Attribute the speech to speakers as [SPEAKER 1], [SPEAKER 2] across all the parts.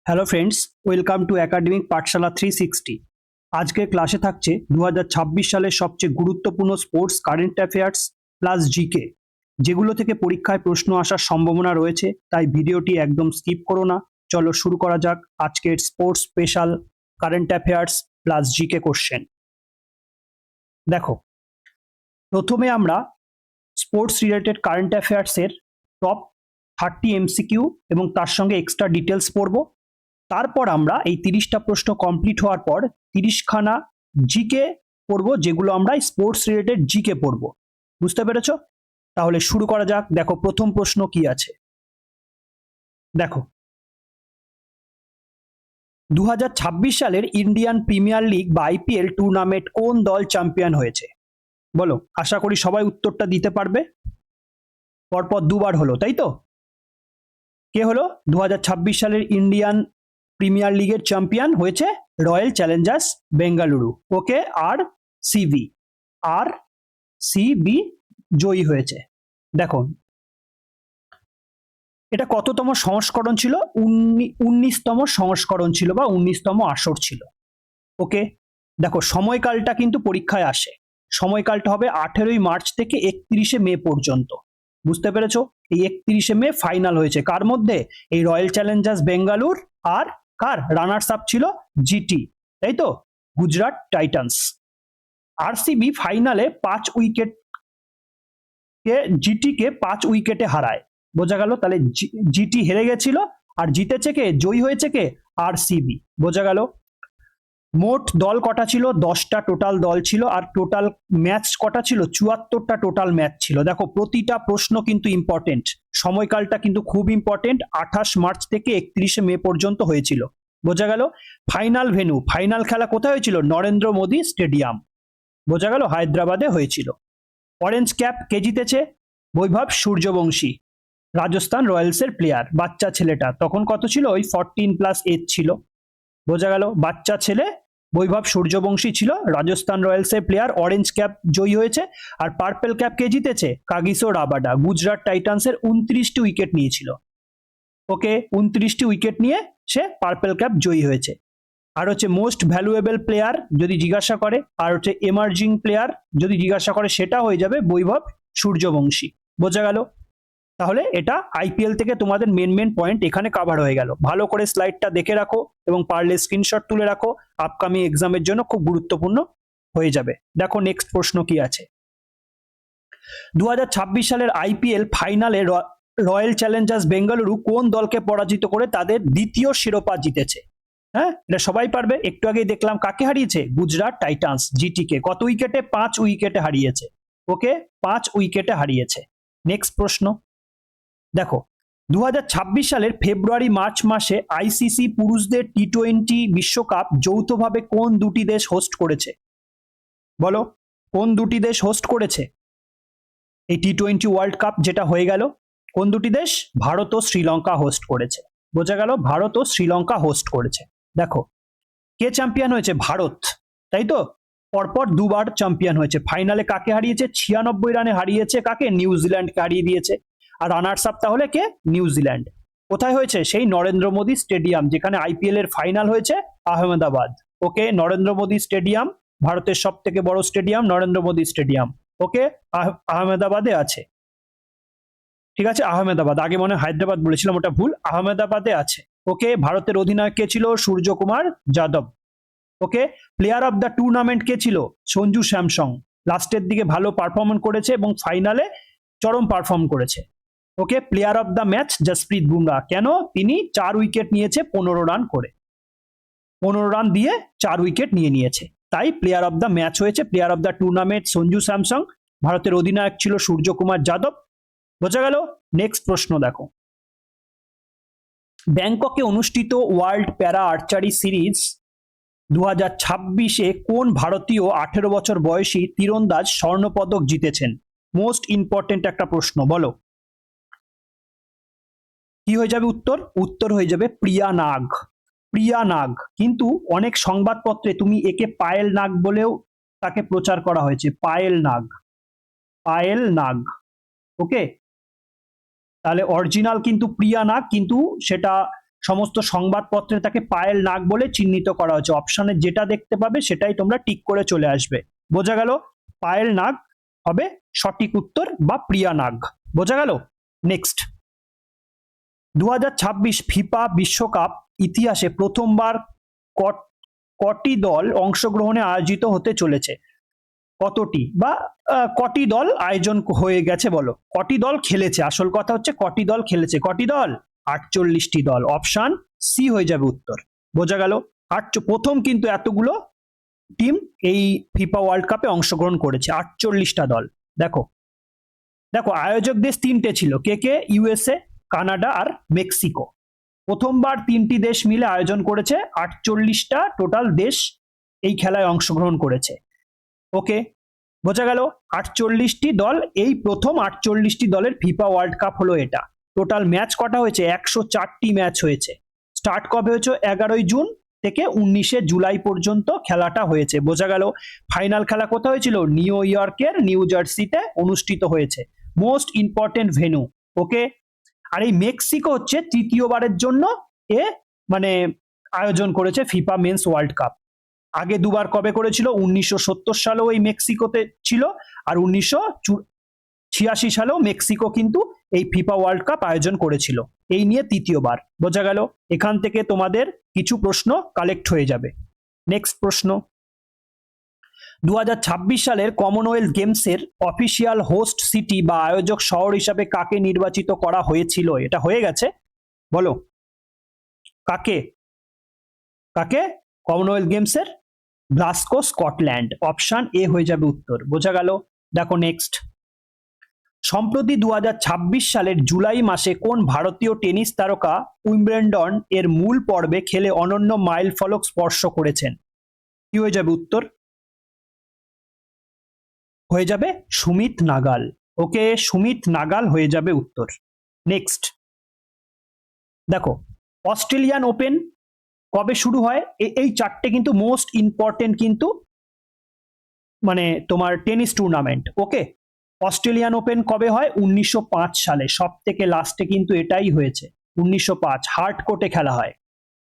[SPEAKER 1] Hello friends, welcome to academic পাঠশালা 360। আজকের ক্লাসে থাকছে 2026 সালের সবচেয়ে গুরুত্বপূর্ণ sports current affairs plus GK, যেগুলো থেকে পরীক্ষায় প্রশ্ন আসার সম্ভাবনা রয়েছে। তাই ভিডিওটি একদম স্কিপ করো না। চলো শুরু করা যাক আজকের sports special current affairs plus GK question. দেখো, প্রথমে আমরা স্পোর্টস রিলেটেড কারেন্ট অ্যাফেয়ার্সের টপ 30 এমসিকিউ এবং তার সঙ্গে এক্সট্রা ডিটেলস পড়বো। তারপর আমরা এই 30টা প্রশ্ন কমপ্লিট হওয়ার পর 30খানা জিকে পড়বো, যেগুলো আমরা স্পোর্টস রিলেটেড জিকে পড়বো। বুঝতে পেরেছো? তাহলে শুরু করা যাক। দেখো, প্রথম প্রশ্ন কি আছে। দেখো, 2026 সালের ইন্ডিয়ান প্রিমিয়ার লিগ বা আইপিএল টুর্নামেন্ট কোন দল চ্যাম্পিয়ন হয়েছে? বলো। আশা করি সবাই উত্তরটা দিতে পারবে। পরপর দুবার হলো, তাই তো? কে হলো 2026 সালের ইন্ডিয়ান প্রিমিয়ার লিগের চ্যাম্পিয়ন? হয়েছে রয়্যাল চ্যালেঞ্জার্স বেঙ্গালুরু। ওকে, আর সিবি জয়ী হয়েছে। দেখো, এটা কততম সংস্করণ ছিল? 19তম সংস্করণ ছিল বা 19তম আসর ছিল। ওকে, দেখো সময়কালটা কিন্তু পরীক্ষায় আসে। সময়কালটা হবে 18ই মার্চ থেকে 31শে মে পর্যন্ত। বুঝতে পেরেছো? এই 31শে মে ফাইনাল হয়েছে কার মধ্যে? এই রয়্যাল চ্যালেঞ্জার্স বেঙ্গালুর আর কার রানার্স আপ ছিল? জিটি, তাই তো, গুজরাট টাইটান্স। আরসিবি ফাইনালে 5 উইকেট জিটিকে 5 উইকেটে হারায়। বোঝা গেল? তাহলে জিটি হেরে গেছিল আর জিতেছে কে? জয়ী হয়েছে কে? আরসিবি। বোঝা গেল? মোট দল কটা ছিল? 10টা টোটাল দল ছিল। আর টোটাল ম্যাচ কটা ছিল? 74টা টোটাল ম্যাচ ছিল। দেখো, প্রতিটা প্রশ্ন কিন্তু ইম্পর্টেন্ট। সময়কালটা কিন্তু খুব ইম্পর্টেন্ট। 28 মার্চ থেকে 31শে মে পর্যন্ত হয়েছিল। বোঝা গেল? ফাইনাল ভেন্যু, ফাইনাল খেলা কোথায় হয়েছিল? নরেন্দ্র মোদী স্টেডিয়াম। বোঝা গেল? হায়দ্রাবাদে হয়েছিল। অরেঞ্জ ক্যাপ কে জিতেছে? বৈভব সূর্যবংশী, রাজস্থান রয়্যালসের প্লেয়ার। বাচ্চা ছেলেটা তখন কত ছিল? ওই 14+ এজ ছিল। বোঝা গেল? বাচ্চা ছেলে বৈভব সূর্যবংশী ছিল, রাজস্থান রয়্যালসের প্লেয়ার। অরেঞ্জ ক্যাপ জয়ী হয়েছে। আর পার্পেল ক্যাপ কে জিতেছে? কাগিসো রাবাডা, গুজরাট টাইটান্সের 29টি উইকেট নিয়েছিল। ওকে, 29টি উইকেট নিয়ে সে পার্পেল ক্যাপ জয়ী হয়েছে। আর হচ্ছে মোস্ট ভ্যালুয়েবল প্লেয়ার যদি জিজ্ঞাসা করে, আর হচ্ছে এমার্জিং প্লেয়ার যদি জিজ্ঞাসা করে, সেটা হয়ে যাবে বৈভব সূর্যবংশী। বোঝা গেল? তাহলে এটা আইপিএল থেকে তোমাদের মেন পয়েন্ট এখানে কভার হয়ে গেল। ভালো করে স্লাইডটা দেখে রাখো এবং পারলে স্ক্রিনশট তুলে রাখো, আপকামিং এক্সামের জন্য খুব গুরুত্বপূর্ণ হয়ে যাবে। দেখো নেক্সট প্রশ্ন কি আছে। 2026 সালের আইপিএল ফাইনালে রয়্যাল চ্যালেঞ্জার্স বেঙ্গালুরু কোন দলকে পরাজিত করে তাদের দ্বিতীয় শিরোপা জিতেছে? হ্যাঁ, এটা সবাই পারবে। একটু আগেই দেখলাম কাকে হারিয়েছে? গুজরাট টাইটান্স জিটিকে। কত উইকেটে? 5 উইকেটে হারিয়েছে। ওকে, 5 উইকেটে হারিয়েছে। নেক্সট প্রশ্ন দেখো, 2026 সালের ফেব্রুয়ারি মার্চ মাসে আইসিসি পুরুষদের টি20 বিশ্বকাপ যৌথভাবে কোন দুটি দেশ হোস্ট করেছে? বলো, কোন দুটি দেশ হোস্ট করেছে এই টি20 ওয়ার্ল্ড কাপ যেটা হয়ে গেল? কোন দুটি দেশ? ভারত ও শ্রীলঙ্কা হোস্ট করেছে। বোঝা গেল? ভারত ও শ্রীলঙ্কা হোস্ট করেছে। দেখো, কে চ্যাম্পিয়ন হয়েছে? ভারত, তাই তো। পরপর দুবার চ্যাম্পিয়ন হয়েছে। ফাইনালে কাকে হারিয়েছে? 96 রানে হারিয়েছে কাকে? নিউজিল্যান্ডকে হারিয়ে দিয়েছে। আর রানার্স আপ তাহলে কে? নিউজিল্যান্ড। কোথায় হয়েছে? সেই নরেন্দ্র মোদী স্টেডিয়াম, যেখানে আইপিএল এর ফাইনাল হয়েছে, আহমেদাবাদ। ওকে, নরেন্দ্র মোদী স্টেডিয়াম, ভারতের সব থেকে বড় স্টেডিয়াম নরেন্দ্র মোদী স্টেডিয়াম। ওকে, আহমেদাবাদে আছে। ঠিক আছে, আহমেদাবাদ। আগে মনে হায়দ্রাবাদ বলেছিলাম, ওটা ভুল। আহমেদাবাদে আছে। ওকে, ভারতের অধিনায়ক কে ছিল? সূর্যকুমার যাদব। ওকে, প্লেয়ার অফ দ্য টুর্নামেন্ট কে ছিল? সঞ্জু স্যামসং। লাস্টের দিকে ভালো পারফরমেন্স করেছে এবং ফাইনালে চরম পারফর্ম করেছে। Okay, player of the match Jasprit Bumrah. কেন? তিনি 4 উইকেট নিয়েছে 15 রান করে। 15 রান দিয়ে 4 উইকেট নিয়েছে, তাই প্লেয়ার অফ দ্য ম্যাচ হয়েছে। Player of the tournament Sanju Samsung. ভারতের অধিনায়ক ছিল সূর্যকুমার যাদব। বোঝা গেল? নেক্সট প্রশ্ন দেখো, ব্যাংককে অনুষ্ঠিত ওয়ার্ল্ড প্যারা আর্চারি সিরিজ 2026-এ কোন ভারতীয় 18 বছর বয়সী তীরন্দাজ স্বর্ণপদক জিতেছেন? মোস্ট ইম্পর্টেন্ট একটা প্রশ্ন। বলো, কি হয়ে যাবে উত্তর? উত্তর হয়ে যাবে প্রিয়া নাগ। প্রিয়া নাগ। কিন্তু অনেক সংবাদপত্রে তুমি একে পায়েল নাগ বলেও তাকে প্রচার করা হয়েছে। পায়েল নাগ, পায়েল নাগ। ওকে, তাহলে অরিজিনাল কিন্তু প্রিয়া নাগ, কিন্তু সেটা সমস্ত সংবাদপত্রে তাকে পায়েল নাগ বলে চিহ্নিত করা হয়েছে। অপশনে যেটা দেখতে পাবে সেটাই তোমরা টিক করে চলে আসবে। বোঝা গেল? পায়েল নাগ হবে সঠিক উত্তর, বা প্রিয়া নাগ। বোঝা গেল? নেক্সট, 2026 ফিফা বিশ্বকাপ ইতিহাসে প্রথমবার কটি দল অংশগ্রহণে আয়োজিত হতে চলেছে? কতটি বা কটি দল আয়োজন হয়ে গেছে বলো? কটি দল খেলেছে? আসল কথা হচ্ছে কটি দল খেলেছে। কটি দল? 48টি দল। অপশন সি হয়ে যাবে উত্তর। বোঝা গেল? প্রথম কিন্তু এতগুলো টিম এই ফিফা ওয়ার্ল্ড কাপে অংশগ্রহণ করেছে, 48টা দল। দেখো দেখো আয়োজক দেশ তিনটে ছিল, কে কে? ইউএসএ, কানাডা আর মেক্সিকো। প্রথমবার তিনটি দেশ মিলে আয়োজন করেছে, 48টা টোটাল দেশ এই খেলায় অংশগ্রহণ করেছে। ওকে, বোঝা গেল? 48টি দল, এই প্রথম 48টি দলের ফিফা ওয়ার্ল্ড কাপ হলো এটা। টোটাল ম্যাচ কটা হয়েছে? 104টি ম্যাচ হয়েছে। স্টার্ট কবে হয়েছে? 11ই জুন থেকে 19শে জুলাই পর্যন্ত খেলাটা হয়েছে। বোঝা গেল? ফাইনাল খেলা কোথায় হয়েছিল? নিউ ইয়র্কের নিউ জার্সিতে অনুষ্ঠিত হয়েছে। Most important venue. ওকে, আর এই মেক্সিকো হচ্ছে তৃতীয়বারের জন্য এ মানে আয়োজন করেছে ফিফা মেন্স ওয়ার্ল্ড কাপ। আগে দুবার কবে করেছিল? 1970 সালেও এই মেক্সিকোতে ছিল, আর 1986 সালেও মেক্সিকো কিন্তু এই ফিফা ওয়ার্ল্ড কাপ আয়োজন করেছিল। এই নিয়ে তৃতীয়বার। বোঝা গেল? এখান থেকে তোমাদের কিছু প্রশ্ন কালেক্ট হয়ে যাবে। নেক্সট প্রশ্ন, 2026 সালের কমনওয়েলথ গেমসের অফিসিয়াল হোস্ট সিটি বা আয়োজক শহর হিসাবে কাকে নির্বাচিত করা হয়েছিল? এটা হয়ে গেছে, বলো কাকে? কাকে? কমনওয়েলথ গেমসের গ্লাসগো, স্কটল্যান্ড। অপশন এ হয়ে যাবে উত্তর। বোঝা গেল? দেখো নেক্সট, সম্প্রতি 2026 সালের জুলাই মাসে কোন ভারতীয় টেনিস তারকা উইম্বলডন এর মূল পর্বে খেলে অনন্য মাইল ফলক স্পর্শ করেছেন? কি হয়ে যাবে উত্তর? হয়ে যাবে সুমিত নাগাল। ওকে, সুমিত নাগাল হয়ে যাবে উত্তর। নেক্সট, দেখো অস্ট্রেলিয়ান ওপেন কবে শুরু হয়? এই চারটে কিন্তু মোস্ট ইম্পর্টেন্ট কিন্তু মানে তোমার টেনিস টুর্নামেন্ট। ওকে, অস্ট্রেলিয়ান ওপেন কবে হয়? 1905 সালে। সব থেকে লাস্টে কিন্তু এটাই হয়েছে, 1905 হার্ড কোর্টে খেলা হয়।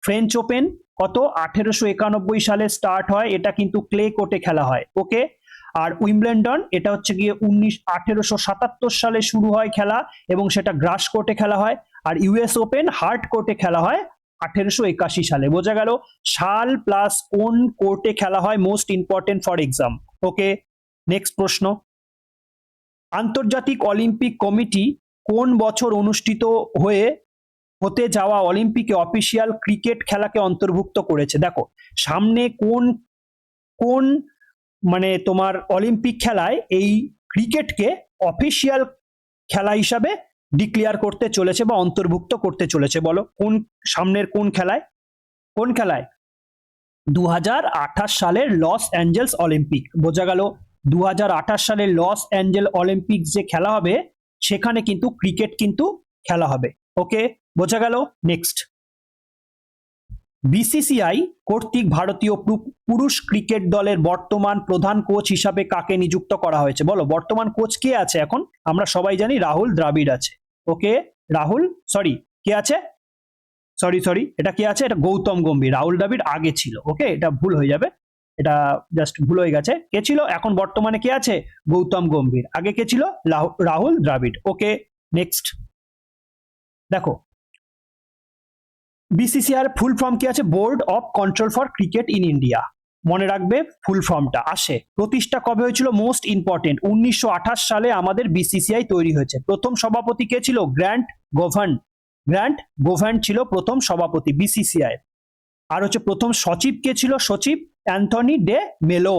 [SPEAKER 1] ফ্রেঞ্চ ওপেন কত? 1891 সালে স্টার্ট হয়, এটা কিন্তু ক্লে কোর্টে খেলা হয়। ওকে, আর উইম্বলডন এটা হচ্ছে গিয়ে 1877 সালে শুরু হয় খেলা, এবং সেটা গ্রাস কোর্টে খেলা হয়। আর ইউএস ওপেন হার্ড কোর্টে খেলা হয় 1881 সালে। বোঝা গেল? সাল প্লাস কোন কোর্টে খেলা হয় most important for exam. Okay, next প্রশ্ন, আন্তর্জাতিক অলিম্পিক কমিটি কোন বছর অনুষ্ঠিত হতে যাওয়া অলিম্পিকে অফিসিয়াল ক্রিকেট খেলাকে অন্তর্ভুক্ত করেছে? দেখো সামনে কোন কোন মানে তোমার অলিম্পিক খেলায় এই ক্রিকেটকে অফিসিয়াল খেলা হিসাবে ডিক্লেয়ার করতে চলেছে বা অন্তর্ভুক্ত করতে চলেছে? বলো কোন সামনের কোন খেলায়? কোন খেলায়? 2028 সালের লস অ্যাঞ্জেলস অলিম্পিক। বোঝা গেল? 2028 সালের লস অ্যাঞ্জেল অলিম্পিক যে খেলা হবে সেখানে কিন্তু ক্রিকেট কিন্তু খেলা হবে। ওকে, বোঝা গেল? নেক্সট, বিসিসিআই কর্তৃক ভারতীয় পুরুষ ক্রিকেট দলের বর্তমান প্রধান কোচ হিসাবে কাকে নিযুক্ত করা হয়েছে? বলো বর্তমান কোচ কে আছে এখন? আমরা সবাই জানি রাহুল দ্রাবিড় আছে। ওকে, রাহুল কে আছে? সরি এটা কে আছে? এটা গৌতম গম্ভীর। রাহুল দ্রাবিড় আগে ছিল। ওকে, এটা ভুল হয়ে যাবে, এটা জাস্ট ভুল হয়ে গেছে। কে ছিল? এখন বর্তমানে কে আছে? গৌতম গম্ভীর। আগে কে ছিল? রাহুল দ্রাবিড়। ওকে, নেক্সট, দেখো বিসিসিআর ফুল ফর্ম কি আছে? Board of control for cricket in India. মনে রাখবে ফুল ফর্মটা। আসে প্রতিষ্ঠা কবে হয়েছিল? মোস্ট ইম্পর্টেন্ট 1928 সালে আমাদের বিসিসিআই তৈরি হয়েছে। প্রথম সভাপতি কে ছিল? গ্র্যান্ট গোভার্ন ছিল প্রথম সভাপতি বিসিসিআই। আর হচ্ছে প্রথম সচিব কে ছিল? সচিব অ্যান্থনি ডে মেলো।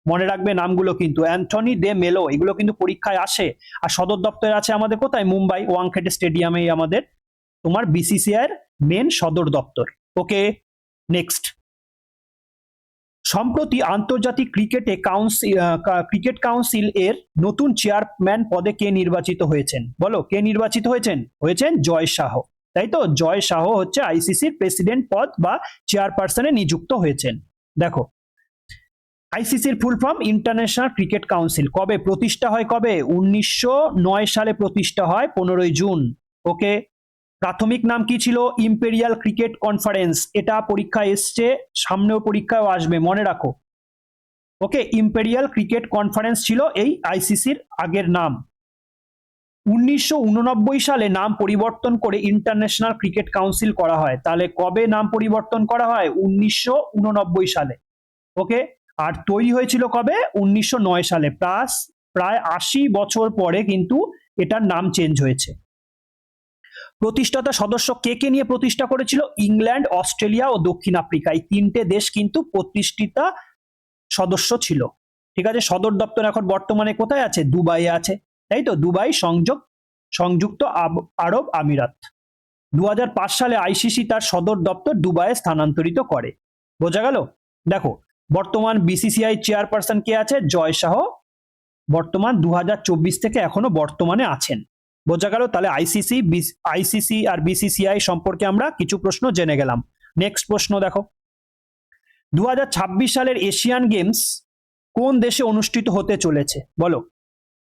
[SPEAKER 1] মনে রাখবে নামগুলো কিন্তু, অ্যান্থনি ডে মেলো, এগুলো কিন্তু পরীক্ষায় আসে। আর সদর দপ্তর আছে আমাদের কোথায়? মুম্বাই ওয়াংখেড়ে স্টেডিয়ামে আমাদের তোমার বিসিসিআই এর মেন সদর দপ্তর। ওকে, নেক্সট, সম্প্রতি আন্তর্জাতিক ক্রিকেট কাউন্সিল এর নতুন চেয়ারম্যান পদে কে নির্বাচিত হয়েছেন? বলো কে নির্বাচিত হয়েছেন? জয় শাহ। তাই তো, জয় শাহ হচ্ছে আইসিসির প্রেসিডেন্ট পদ বা চেয়ারপারসনে নিযুক্ত হয়েছেন। দেখো আইসিসির full form international cricket council. কবে প্রতিষ্ঠা হয়? কবে? 1909 সালে প্রতিষ্ঠা হয়, 15ই জুন। ওকে, প্রাথমিক নাম কি ছিল? Imperial cricket conference. এটা পরীক্ষায় এসছে, সামনেও পরীক্ষায় আসবে, মনে রাখো। ওকে, ইম্পেরিয়াল ক্রিকেট কনফারেন্স ছিল এই আইসিসির আগের নাম। 1989 সালে নাম পরিবর্তন করে ইন্টারন্যাশনাল ক্রিকেট কাউন্সিল করা হয়। তাহলে কবে নাম পরিবর্তন করা হয়? 1989 সালে। ওকে, আর তৈরি হয়েছিল কবে? 1909 সালে। প্রায় 80 বছর পরে কিন্তু এটার নাম চেঞ্জ হয়েছে। প্রতিষ্ঠাতা সদস্য কে কে নিয়ে প্রতিষ্ঠা করেছিল? ইংল্যান্ড, অস্ট্রেলিয়া ও দক্ষিণ আফ্রিকা, এই তিনটে দেশ কিন্তু প্রতিষ্ঠাতা সদস্য ছিল। ঠিক আছে, সদর দপ্তর এখন বর্তমানে কোথায় আছে? দুবাইয়ে আছে, তাই তো, দুবাই সংযুক্ত আরব আমিরাত। 2005 সালে আইসিসি তার সদর দপ্তর দুবাইয়ে স্থানান্তরিত করে। বোঝা গেল? দেখো, বর্তমান বিসিসিআই চেয়ারপারসন কে আছে? জয় শাহ, বর্তমান 2024 থেকে এখনো বর্তমানে আছেন। বোঝা গেল? তাহলে আইসিসি আর বিসিসিআই সম্পর্কে আমরা কিছু প্রশ্ন জেনে গেলাম। নেক্সট প্রশ্ন দেখো, 2026 সালের এশিয়ান গেমস কোন দেশে অনুষ্ঠিত হতে চলেছে? বলো,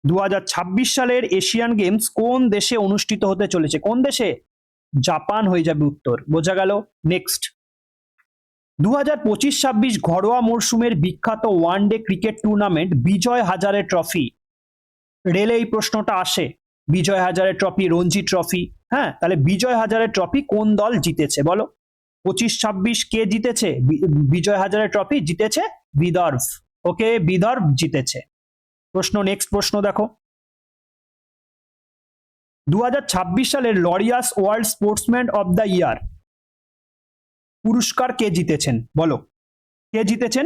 [SPEAKER 1] 2026 সালের এশিয়ান গেমস কোন দেশে অনুষ্ঠিত হতে চলেছে? কোন দেশে? জাপান হয়ে যাবে উত্তর। বোঝা গেল? নেক্সট, 2025-26 ঘরোয়া মরশুমের বিখ্যাত one day cricket tournament Vijay Hazare trophy, রেলে এই প্রশ্নটা আসে, বিজয় হাজারে ট্রফি, রঞ্জি ট্রফি। হ্যাঁ, তাহলে বিজয় হাজারে ট্রফি কোন দল জিতেছে? বলো, 25-26 কে জিতেছে? বিজয় হাজারে ট্রফি জিতেছে বিদর্ভ। ওকে, বিদর্ভ জিতেছে। প্রশ্ন, নেক্সট প্রশ্ন দেখো, 2026 সালের Laureus world sportsman of the year পুরস্কার কে জিতেছেন? বলো, কে জিতেছেন?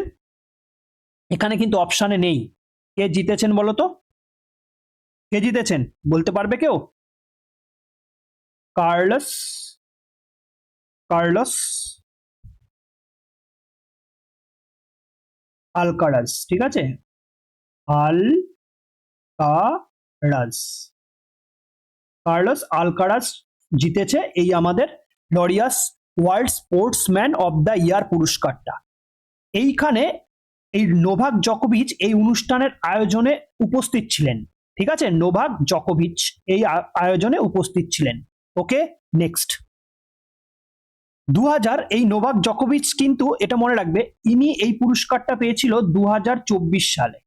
[SPEAKER 1] এখানে কিন্তু অপশানে নেই। কে জিতেছেন বলো তো, কে জিতেছেন? বলতে পারবে কেউ? কার্লস আলকারাজ। ঠিক আছে, কার্লস আলকারাজ জিতেছে এই আমাদের Laureus world sportsman of the year পুরস্কারটা। এইখানে এই নোভাক জকোভিচ এই অনুষ্ঠানের আয়োজনে উপস্থিত ছিলেন। ঠিক আছে, নোভাক জকোভিচ এই আয়োজনে উপস্থিত ছিলেন। ওকে, নেক্সট, 2000 এই নোভাক জকোভিচ কিন্তু এটা মনে রাখবে, ইনি এই পুরস্কারটা পেয়েছিল 2024 সালে।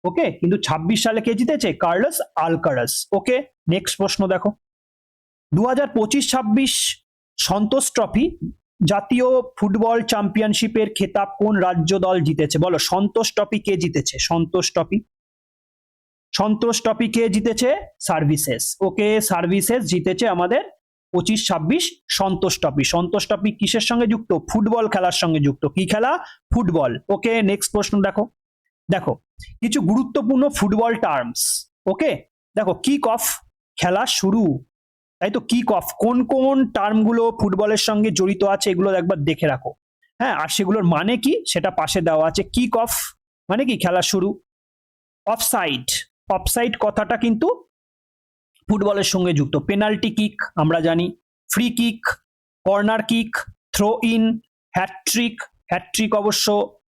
[SPEAKER 1] ওকে, কিন্তু 26 সালে কে জিতেছে? কার্লস আলকারাজ। ওকে, নেক্সট প্রশ্ন দেখো, 2025-26 সন্তোষ ট্রফি জাতীয় ফুটবল চ্যাম্পিয়নশিপের খেতাব কোন রাজ্য দল জিতেছে? বলো, সন্তোষ ট্রফি কে জিতেছে? সন্তোষ ট্রফি কে জিতেছে? সার্ভিসেস। ওকে, সার্ভিসেস জিতেছে আমাদের 25-26 সন্তোষ ট্রফি। সন্তোষ ট্রফি কিসের সঙ্গে যুক্ত? ফুটবল খেলার সঙ্গে যুক্ত। কি খেলা? ফুটবল। ওকে, নেক্সট প্রশ্ন দেখো, কিছু গুরুত্বপূর্ণ ফুটবল টার্মস। ওকে, দেখো, কিক অফ, খেলা শুরু, তাই তো, কিক অফ, কোন কোন টার্মগুলো ফুটবলের সঙ্গে জড়িত আছে এগুলো একবার দেখে রাখো। হ্যাঁ, আর সেগুলোর মানে কি সেটা পাশে দেওয়া আছে। কিক অফ মানে কি? খেলা শুরু। অফসাইড কথাটা কিন্তু ফুটবলের সঙ্গে যুক্ত। পেনাল্টি কিক আমরা জানি, free kick, corner kick, throw in, hattrick অবশ্য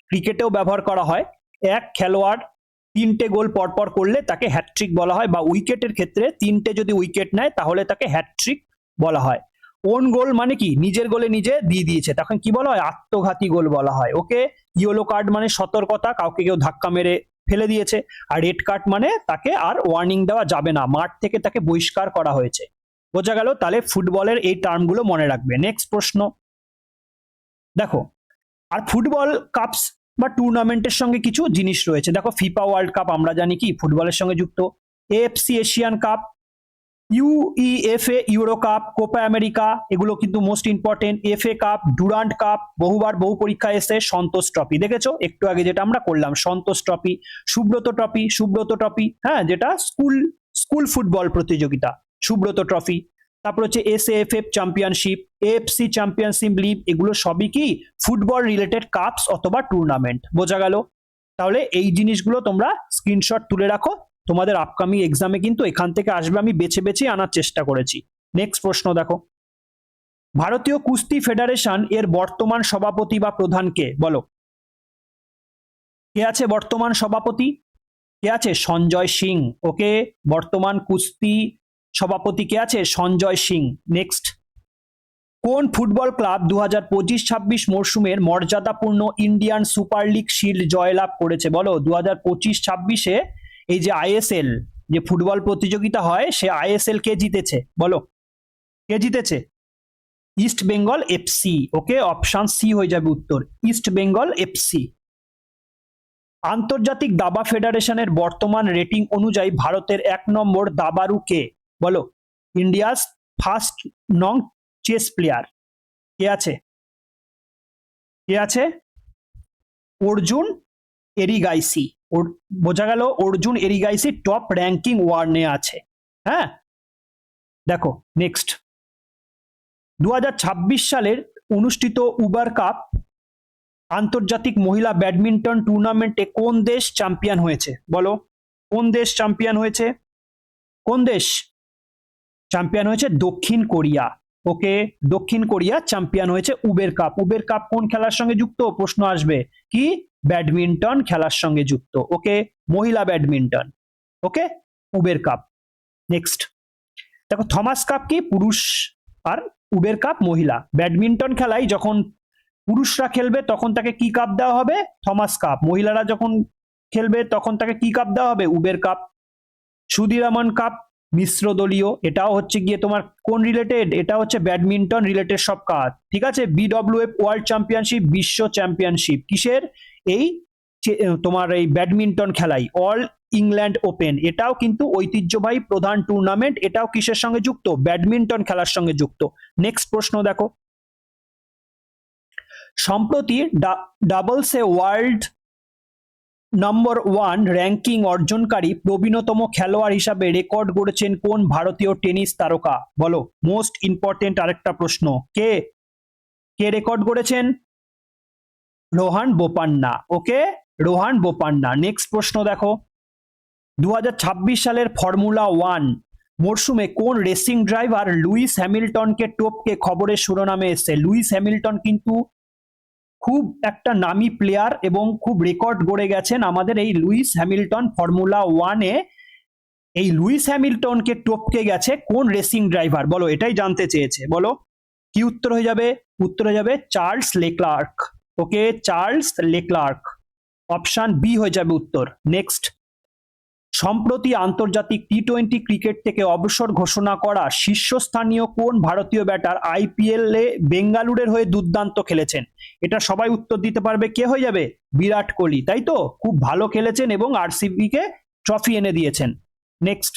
[SPEAKER 1] ক্রিকেটেও ব্যবহার করা হয়। এক খেলোয়াড় 3টে গোল পরপর করলে তাকে হ্যাটট্রিক বলা হয়, বা উইকেটের ক্ষেত্রে 3টে যদি উইকেট নেয় তাহলে তাকে হ্যাটট্রিক বলা হয়। ওন গোল মানে কি? নিজের গোলে নিজে দিয়ে দিয়েছে, তখন কি বলা হয়? আত্মঘাতী গোল বলা হয়। ওকে, ইয়েলো কার্ড মানে সতর্কতা, কাউকে কেউ ধাক্কা মেরে ফেলে দিয়েছে। আর রেড কার্ড মানে তাকে আর ওয়ার্নিং দেওয়া যাবে না, মাঠ থেকে তাকে বহিষ্কার করা হয়েছে। বোঝা গেল? তাহলে ফুটবলের এই টার্মগুলো মনে রাখবে। নেক্সট প্রশ্ন দেখো, আর ফুটবল কাপস বা টুর্নামেন্টের সঙ্গে কিছু জিনিস রয়েছে। দেখো, ফিফা ওয়ার্ল্ড কাপ আমরা জানি কি ফুটবলের সঙ্গে যুক্ত, AFC Asian cup, UEFA euro cup, Copa America, এগুলো কিন্তু most important. FA cup, Durand cup, বহু পরীক্ষা এসে। সন্তোষ ট্রফি দেখেছো একটু আগে যেটা আমরা করলাম, সন্তোষ ট্রফি, সুব্রত ট্রফি, হ্যাঁ, যেটা স্কুল ফুটবল প্রতিযোগিতা, সুব্রত ট্রফি। তারপর হচ্ছে SAFF championship, AFC championship league, এগুলো সবই কি ফুটবল রিলেটেড কাপস অথবা টুর্নামেন্ট। বোঝা গেল? তাহলে এই জিনিসগুলো তোমরা স্ক্রিনশট তুলে রাখো, তোমাদের আপকামিং এক্সামে কিন্তু এখান থেকে আসবে, আমি বেছে বেছে আনার চেষ্টা করেছি। নেক্সট প্রশ্ন দেখো, ভারতীয় কুস্তি ফেডারেশন এর বর্তমান সভাপতি বা প্রধান কে? বলো, কে আছে বর্তমান সভাপতি? কে আছে? সঞ্জয় সিং। ওকে, বর্তমান কুস্তি সভাপতি কে আছে? সঞ্জয় সিং। নেক্সট, কোন ফুটবল ক্লাব 2025-26 মরশুমের মর্যাদাপূর্ণ ইন্ডিয়ান সুপার লিগ শিল্ড জয়লাভ করেছে? বলো, 2025-26-এ এই যে আইএসএল যে ফুটবল প্রতিযোগিতা হয়, সে আইএসএল কে জিতেছে? বলো, কে জিতেছে? East Bengal FC. Okay, option C হয়ে যাবে উত্তর, ইস্ট বেঙ্গল এফসি। আন্তর্জাতিক দাবা ফেডারেশনের বর্তমান রেটিং অনুযায়ী ভারতের 1 নম্বর দাবাড়ু কে? বলো, ইন্ডিয়াস ফার্স্ট নং চেস প্লেয়ার কে আছে? কে আছে? অর্জুন এরিগাইসি। বোঝা গেল, অর্জুন এরিগাইসি টপ র্যাঙ্কিং ওয়ার্নে আছে। হ্যাঁ, দেখো নেক্সট, 2026 সালের অনুষ্ঠিত উবার কাপ আন্তর্জাতিক মহিলা ব্যাডমিন্টন টুর্নামেন্টে কোন দেশ চ্যাম্পিয়ন হয়েছে? বলো, কোন দেশ চ্যাম্পিয়ন হয়েছে? কোন দেশ চ্যাম্পিয়ন হয়েছে? দক্ষিণ কোরিয়া। ওকে, দক্ষিণ কোরিয়া চ্যাম্পিয়ন হয়েছে উবের কাপ। উবের কাপ কোন খেলার সঙ্গে যুক্ত? প্রশ্ন আসবে কি? ব্যাডমিন্টন খেলার সঙ্গে যুক্ত। ওকে, মহিলা ব্যাডমিন্টন। ওকে, উবের কাপ। নেক্সট, দেখো থমাস কাপ কি? পুরুষ, আর উবের কাপ মহিলা। ব্যাডমিন্টন খেলায় যখন পুরুষরা খেলবে তখন তাকে কি কাপ দেওয়া হবে? Thomas cup. মহিলারা যখন খেলবে তখন তাকে কি কাপ দেওয়া হবে? Uber cup. সুধীরামন কাপ মিশ্র দলীয়, এটাও হচ্ছে গিয়ে তোমার কোন রিলেটেড? এটা হচ্ছে ব্যাডমিন্টন রিলেটেড সব কাপ। ঠিক আছে, বিডব্লিউএফ ওয়ার্ল্ড চ্যাম্পিয়নশিপ, বিশ্ব চ্যাম্পিয়নশিপ কিসের? এই তোমার এই ব্যাডমিন্টন খেলাই। অল ইংল্যান্ড ওপেন, এটাও কিন্তু ঐতিহ্যবাহী প্রধান টুর্নামেন্ট। এটাও কিসের সঙ্গে যুক্ত? ব্যাডমিন্টন খেলার সঙ্গে যুক্ত। নেক্সট প্রশ্ন দেখো, সম্প্রতি ডাবলসে ওয়ার্ল্ড নম্বর 1 র্যাঙ্কিং অর্জনকারী প্রবীণতম খেলোয়াড় হিসাবে রেকর্ড গড়েছেন কোন ভারতীয় টেনিস তারকা? বলো, মোস্ট ইম্পর্টেন্ট আরেকটা প্রশ্ন, কে কে রেকর্ড গড়েছেন? রোহান বোপান্না। ওকে, রোহান বোপান্না। নেক্সট প্রশ্ন দেখো, 2026 সালের ফর্মুলা 1 মরশুমে কোন রেসিং ড্রাইভার লুইস হ্যামিল্টনকে টপকে খবরের শিরোনামে এসেছে? লুইস হ্যামিল্টন কিন্তু খুব একটা নামি প্লেয়ার এবং খুব রেকর্ড গড়ে গেছেন আমাদের এই লুইস হ্যামিল্টন। ফর্মুলা 1-এ এই লুইস হ্যামিল্টনকে টপকে গেছে কোন রেসিং ড্রাইভার? বলো, এটাই জানতে চেয়েছে। বলো, কি উত্তর হয়ে যাবে? উত্তর হয়ে যাবে চার্লস লেক্লার্ক। ওকে, চার্লস লেক্লার্ক। অপশন বি হয়ে যাবে উত্তর। নেক্সট, সম্প্রতি আন্তর্জাতিক টি-20 ক্রিকেট থেকে অবসর ঘোষণা করা শীর্ষস্থানীয় কোন ভারতীয় ব্যাটার আইপিএল এ বেঙ্গালুরের হয়ে দুর্দান্ত খেলেছেন? এটা সবাই উত্তর দিতে পারবে, কে হয়ে যাবে? বিরাট কোহলি, তাই তো? খুব ভালো খেলেছেন এবং আরসিবি কে ট্রফি এনে দিয়েছেন। নেক্সট,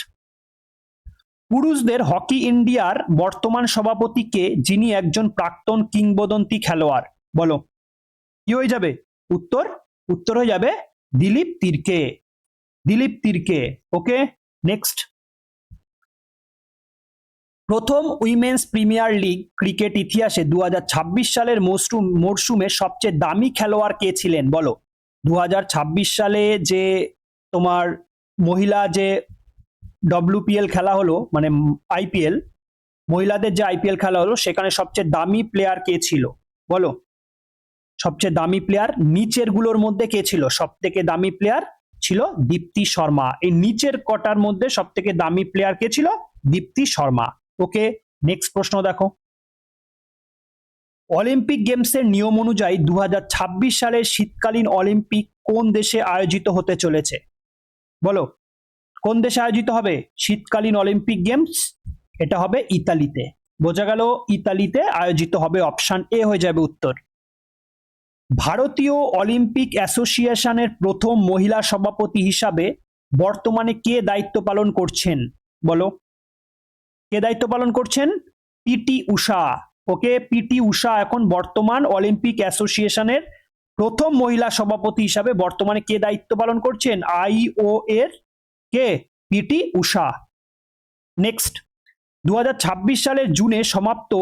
[SPEAKER 1] পুরুষদের হকি ইন্ডিয়ার বর্তমান সভাপতি কে, যিনি একজন প্রাক্তন কিংবদন্তি খেলোয়াড়? বলো, কি হয়ে যাবে উত্তর? উত্তর হয়ে যাবে দিলীপ তির্কে। দিলীপ তির্কে। ওকে, নেক্সট, প্রথম উইমেন্স প্রিমিয়ার লিগ ক্রিকেট ইতিহাসে 2026 সালের মরশুমে সবচেয়ে দামি খেলোয়াড় কে ছিলেন? বলো, 2026 সালে যে তোমার মহিলা যে ডব্লিউপিএল খেলা হলো, মানে আইপিএল, মহিলাদের যে আইপিএল খেলা হলো, সেখানে সবচেয়ে দামি প্লেয়ার কে ছিল? বলো, সবচেয়ে দামি প্লেয়ার নিচের গুলোর মধ্যে কে ছিল? সব থেকে দামি প্লেয়ার ছিল দীপ্তি শর্মা। এই নিচের কটার মধ্যে সব থেকে দামি প্লেয়ার কে ছিল? দীপ্তি শর্মা। ওকে, নেক্সট প্রশ্ন দেখো, অলিম্পিক গেমসের নিয়ম অনুযায়ী 2026 সালের শীতকালীন অলিম্পিক কোন দেশে আয়োজিত হতে চলেছে? বলো, কোন দেশে আয়োজিত হবে শীতকালীন অলিম্পিক গেমস? এটা হবে ইতালিতে। বোঝা গেল, ইতালিতে আয়োজিত হবে। অপশন এ হয়ে যাবে উত্তর। ভারতীয় অলিম্পিক অ্যাসোসিয়েশনের প্রথম মহিলা সভাপতি হিসাবে বর্তমানে কে দায়িত্ব পালন করছেন? বলো, কে দায়িত্ব পালন করছেন? পিটি উষা। ওকে, পিটি উষা এখন বর্তমান অলিম্পিক অ্যাসোসিয়েশনের প্রথম মহিলা সভাপতি হিসাবে বর্তমানে কে দায়িত্ব পালন করছেন? আইও এর কে? পিটি উষা। নেক্সট, 2026 সালের জুনে সমাপ্ত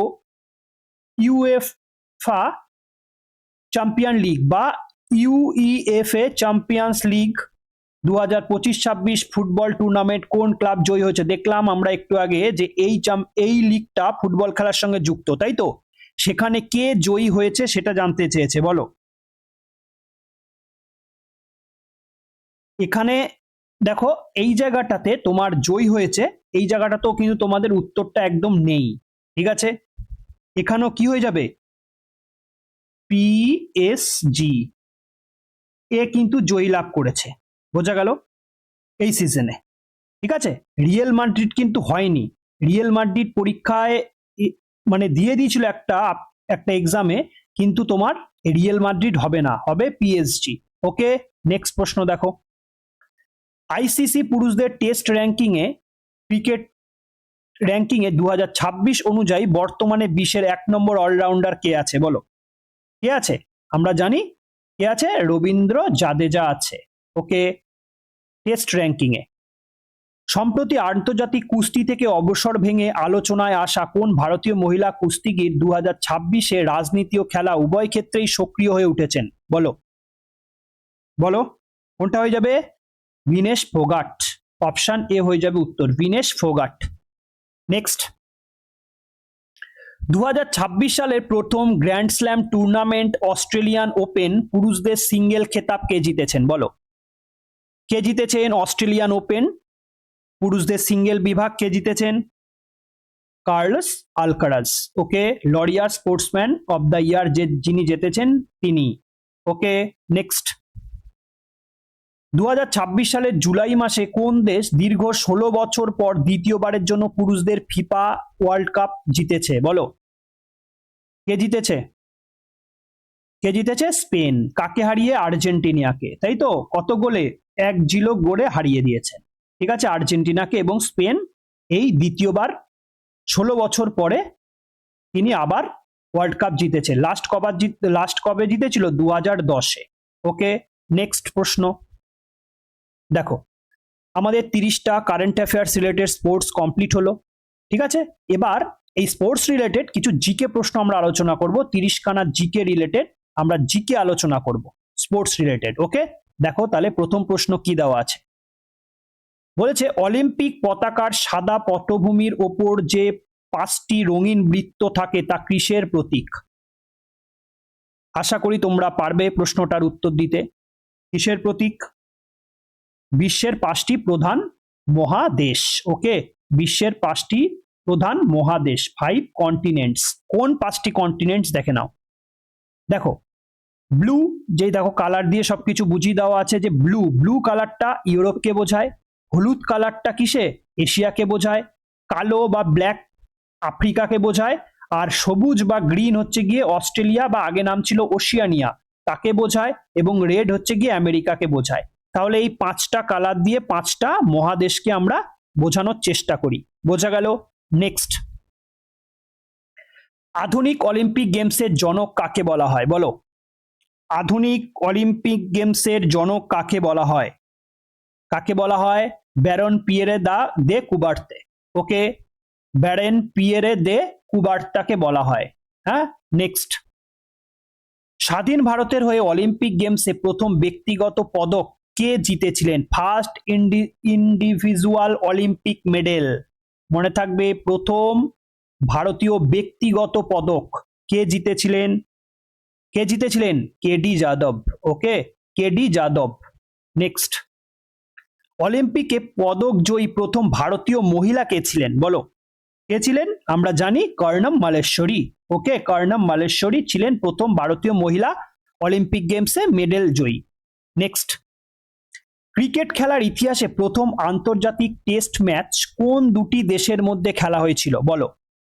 [SPEAKER 1] ইউএফা চ্যাম্পিয়ন লিগ বা UEFA champions league 2025-26 football tournament কোন ক্লাব জয়ী হয়েছে? দেখলাম আমরা একটু আগে যে এই লিগটা ফুটবল খেলার সঙ্গে যুক্ত, তাই তো? সেখানে কে জয়ী হয়েছে সেটা জানতে চেয়েছে। বলো, এখানে দেখো এই জায়গাটাতে তোমার জয়ী হয়েছে, এই জায়গাটাতেও কিন্তু তোমাদের উত্তরটা একদম নেই, ঠিক আছে। এখানেও কি হয়ে যাবে, পিএসজি এ কিন্তু জয়ী লাভ করেছে, বোঝা গেল এই সিজনে, ঠিক আছে। রিয়েল মাদ্রিদ কিন্তু হয়নি, রিয়েল মাদ্রিদ পরীক্ষায় মানে দিয়ে দিয়েছিল একটা একটা এক্সামে, কিন্তু তোমার রিয়েল মাদ্রিদ হবে না, হবে পিএসজি। ওকে, নেক্সট প্রশ্ন দেখো, আইসিসি পুরুষদের টেস্ট র্যাঙ্কিং এ ক্রিকেট র্যাঙ্কিং এ 2026 অনুযায়ী বর্তমানে বিশ্বের 1 নম্বর অলরাউন্ডার কে আছে বলো, কে আছে? আমরা জানি কে আছে, রবীন্দ্র জাদেজা আছে। ওকে, টেস্ট র্যাঙ্কিং এ সম্প্রতি আন্তর্জাতিক কুস্তি থেকে অবসর ভেঙে আলোচনায় আসা কোন ভারতীয় মহিলা কুস্তিগির 2026-এ রাজনীতি ও খেলা উভয় ক্ষেত্রেই সক্রিয় হয়ে উঠেছেন বলো, বলো কোনটা হয়ে যাবে? ভিনেশ ফোগাট, অপশন এ হয়ে যাবে উত্তর, ভিনেশ ফোগাট। নেক্সট, 2026 সালের প্রথম grand slam tournament Australian open পুরুষদের সিঙ্গেল খেতাব কে জিতেছেন বলো, কে জিতেছেন অস্ট্রেলিয়ান ওপেন পুরুষদের সিঙ্গেল বিভাগ, কে জিতেছেন? Carlos Alcaraz. Okay, laureate sportsman of the year যিনি জিতেছেন তিনি। ওকে, নেক্সট, 2026 সালের জুলাই মাসে কোন দেশ দীর্ঘ 16 বছর পর দ্বিতীয়বারের জন্য পুরুষদের ফিফা ওয়ার্ল্ড কাপ জিতেছে বলো, কে জিতেছে? কে জিতেছে? স্পেন। কাকে হারিয়ে? আর্জেন্টিনাকে, তাই তো, কত গোলে? 1-0 গোলে হারিয়ে দিয়েছে, ঠিক আছে, আর্জেন্টিনাকে। এবং স্পেন এই দ্বিতীয়বার 16 বছর পরে তিনি আবার ওয়ার্ল্ড কাপ জিতেছে। লাস্ট কবে জিতেছিল? 2010-এ। ওকে, নেক্সট প্রশ্ন দেখো, আমাদের 30টা current affairs related sports complete হলো, ঠিক আছে। এবার এই স্পোর্টস রিলেটেড কিছু জিকে প্রশ্ন আমরা আলোচনা করব, 30খানা জিকে রিলেটেড আমরা জিকে আলোচনা করব স্পোর্টস রিলেটেড। ওকে, দেখো তাহলে প্রথম প্রশ্ন কি দেওয়া আছে, বলেছে অলিম্পিক পতাকার সাদা পটভূমির ওপর যে 5টি রঙিন বৃত্ত থাকে তা কিসের প্রতীক? আশা করি তোমরা পারবে প্রশ্নটার উত্তর দিতে। কিসের প্রতীক? বিশ্বের 5টি প্রধান মহাদেশ। ওকে, বিশ্বের 5টি প্রধান মহাদেশ, 5 কন্টিনেন্টস। কোন 5টি কন্টিনেন্টস দেখে নাও। দেখো ব্লু, যেই দেখো কালার দিয়ে সবকিছু বুঝিয়ে দেওয়া আছে, যে ব্লু, ব্লু কালারটা ইউরোপকে বোঝায়, হলুদ কালারটা কিসে? এশিয়াকে বোঝায়, কালো বা ব্ল্যাক আফ্রিকাকে বোঝায়, আর সবুজ বা গ্রিন হচ্ছে গিয়ে অস্ট্রেলিয়া বা আগে নাম ছিল ওশিয়ানিয়া তাকে বোঝায়, এবং রেড হচ্ছে গিয়ে আমেরিকাকে বোঝায়। তাহলে এই 5টা কালার দিয়ে 5টা মহাদেশকে আমরা বোঝানোর চেষ্টা করি, বোঝা গেল। নেক্সট, আধুনিক অলিম্পিক গেমসের জনক কাকে বলা হয় বলো, আধুনিক অলিম্পিক গেমসের জনক কাকে বলা হয়? কাকে বলা হয়? ব্যারন পিয়েরে দে কুবার্তে। ওকে, ব্যারেন পিয়েরে দে কুবার্তাকে বলা হয়। হ্যাঁ, নেক্সট, স্বাধীন ভারতের হয়ে অলিম্পিক গেমসে প্রথম ব্যক্তিগত পদক কে জিতেছিলেন? ফার্স্ট ইন্ডিভিজুয়াল অলিম্পিক মেডেল, মনে থাকবে, প্রথম ভারতীয় ব্যক্তিগত পদক কে জিতেছিলেন? কে জিতেছিলেন? কেডি যাদব। ওকে, কেডি যাদব। নেক্সট, অলিম্পিকে পদক জয়ী প্রথম ভারতীয় মহিলা কে ছিলেন বলো, কে ছিলেন? আমরা জানি কর্ণম মালেশ্বরী। ওকে, কর্ণম মালেশ্বরী ছিলেন প্রথম ভারতীয় মহিলা অলিম্পিক গেমসে মেডেল জয়ী। নেক্সট, ক্রিকেট খেলার ইতিহাসে প্রথম আন্তর্জাতিক টেস্ট ম্যাচ কোন দুটি দেশের মধ্যে খেলা হয়েছিল বলো,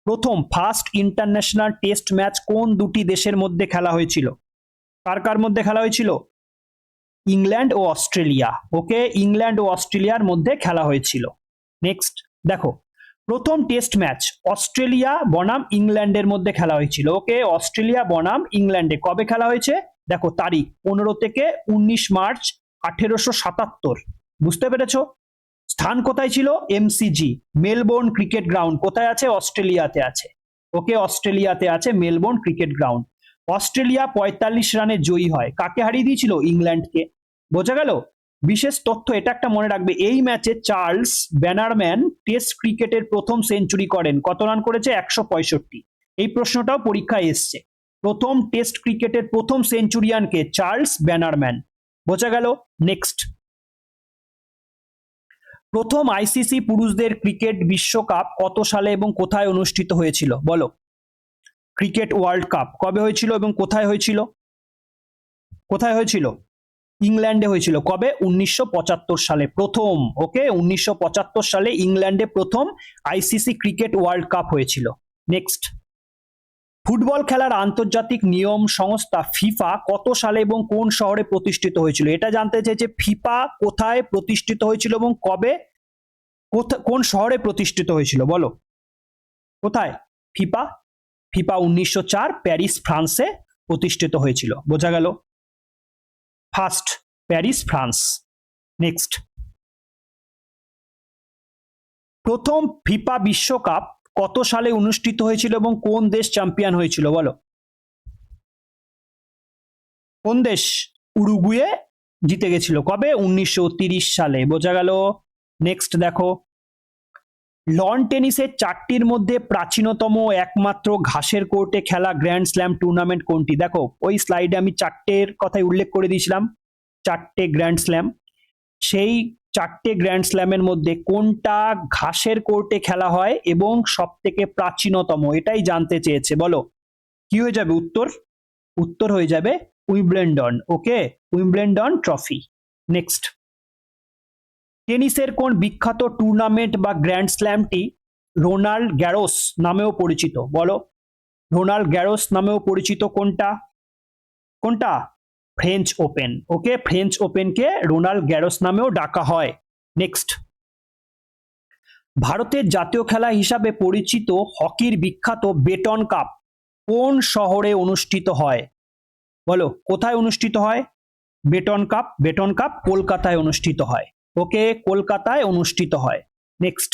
[SPEAKER 1] প্রথম ফার্স্ট ইন্টারন্যাশনাল টেস্ট ম্যাচ কোন দুটি দেশের মধ্যে খেলা হয়েছিল? কার কার মধ্যে খেলা হয়েছিল? ইংল্যান্ড ও অস্ট্রেলিয়া। ওকে, ইংল্যান্ড ও অস্ট্রেলিয়ার মধ্যে খেলা হয়েছিল। নেক্সট দেখো, প্রথম টেস্ট ম্যাচ অস্ট্রেলিয়া বনাম ইংল্যান্ডের মধ্যে খেলা হয়েছিল। ওকে, অস্ট্রেলিয়া বনাম ইংল্যান্ডে কবে খেলা হয়েছে? দেখো তারিখ 15 থেকে 19 মার্চ 1877। বুঝতে পেরেছো? স্থান কোথায় ছিল? MCG, Melbourne cricket ground. কোথায় আছে? অস্ট্রেলিয়াতে আছে। ওকে, অস্ট্রেলিয়াতে আছে মেলবোর্ন ক্রিকেট গ্রাউন্ড। অস্ট্রেলিয়া 45 রানে জয়ী হয়, কাকে হারিয়ে দিয়েছিল? ইংল্যান্ডকে। বোঝা গেল? বিশেষ তথ্য এটা একটা মনে রাখবে, এই ম্যাচে চার্লস ব্যানারম্যান টেস্ট ক্রিকেটের প্রথম সেঞ্চুরি করেন। কত রান করেছে? 165। এই প্রশ্নটাও পরীক্ষায় এসছে, প্রথম টেস্ট ক্রিকেটের প্রথম সেঞ্চুরিয়ানকে? চার্লস ব্যানারম্যান। বোঝা গেল? নেক্সট, প্রথম আইসিসি পুরুষদের ক্রিকেট বিশ্বকাপ কত সালে এবং কোথায় অনুষ্ঠিত হয়েছিল বলো? ক্রিকেট ওয়ার্ল্ড কাপ কবে হয়েছিল এবং কোথায় হয়েছিল? কোথায় হয়েছিল? ইংল্যান্ডে হয়েছিল। কবে? 1975 সালে প্রথম। ওকে, 1975 সালে ইংল্যান্ডে প্রথম আইসিসি ক্রিকেট ওয়ার্ল্ড কাপ হয়েছিল। নেক্সট, ফুটবল খেলার আন্তর্জাতিক নিয়ম সংস্থা ফিফা কত সালে এবং কোন শহরে প্রতিষ্ঠিত হয়েছিল? এটা জানতে চাই যে ফিফা কোথায় প্রতিষ্ঠিত হয়েছিল এবং কবে, কোন শহরে প্রতিষ্ঠিত হয়েছিল বলো? কোথায়? ফিফা 1904 প্যারিস ফ্রান্সে প্রতিষ্ঠিত হয়েছিল। বোঝা গেল? First Paris France. নেক্সট, প্রথম ফিফা বিশ্বকাপ কত সালে অনুষ্ঠিত হয়েছিল এবং কোন দেশ চ্যাম্পিয়ন হয়েছিল বলো? কোন দেশ? উরুগুয়ে জিতে গেছিল। কবে? 1930 সালে। বোঝা গেল? নেক্সট দেখো, লন টেনিসের চারটির মধ্যে প্রাচীনতম একমাত্র ঘাসের কোর্টে খেলা গ্র্যান্ড স্ল্যাম টুর্নামেন্ট কোনটি? দেখো ওই স্লাইডে আমি চারটের কথাই উল্লেখ করে দিয়েছিলাম, চারটে গ্র্যান্ড স্ল্যাম। সেই চারটে গ্র্যান্ড স্ল্যামের মধ্যে কোনটা ঘাসের কোর্টে খেলা হয় এবং সব থেকে প্রাচীনতম, এটাই জানতে চেয়েছে। বলো কি হয়ে যাবে উত্তর? উত্তর হয়ে যাবে উইম্বলেডন। ওকে, উইম্বলেডন ট্রফি। নেক্সট, টেনিসের কোন বিখ্যাত টুর্নামেন্ট বা গ্র্যান্ড স্ল্যামটি রোনাল্ড গ্যারোস নামেও পরিচিত? বলো, রোনাল্ড গ্যারোস নামেও পরিচিত কোনটা? কোনটা? French open. ওকে, ফ্রেঞ্চ ওপেনকে রোনাল্ড গ্যারোস নামেও ডাকা হয়। নেক্সট, ভারতের জাতীয় খেলা হিসাবে পরিচিত হকির বিখ্যাত বেটন কাপ কোন শহরে অনুষ্ঠিত হয়? বলো কোথায় অনুষ্ঠিত হয়? বেটন কাপ, বেটন কাপ কলকাতায় অনুষ্ঠিত হয়। ওকে, কলকাতায় অনুষ্ঠিত হয়। নেক্সট,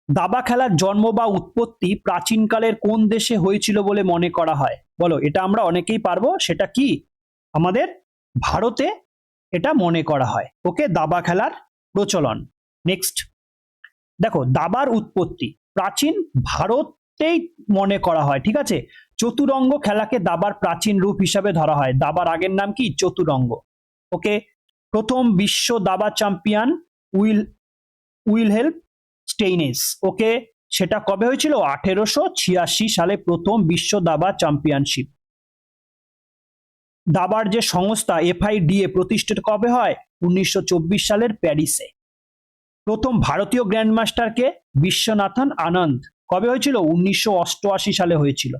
[SPEAKER 1] দাবা খেলার জন্ম বা উৎপত্তি প্রাচীনকালের কোন দেশে হয়েছিল বলে মনে করা হয়? বলো, এটা আমরা অনেকেই পারবো, সেটা কি? আমাদের ভারতে এটা মনে করা হয়। ওকে, দাবা খেলার প্রচলন। নেক্সট, দেখো দাবার উৎপত্তি প্রাচীন ভারতেই মনে করা হয়, ঠিক আছে। চতুরঙ্গ খেলাকে দাবার প্রাচীন রূপ হিসাবে ধরা হয়। দাবার আগের নাম কি? চতুরঙ্গ। ওকে, প্রথম বিশ্ব দাবা চ্যাম্পিয়ন উইলহেল্ম স্টেইনেস। ওকে, সেটা কবে হয়েছিল? 1886 সালে প্রথম বিশ্ব দাবা চ্যাম্পিয়নশিপ। দাবার যে সংস্থা FIDA প্রতিষ্ঠিত কবে হয়? 1924 সালের প্যারিসে। প্রথম ভারতীয় গ্র্যান্ডমাস্টারকে? বিশ্বনাথন আনন্দ। কবে হয়েছিল? 1988 সালে হয়েছিল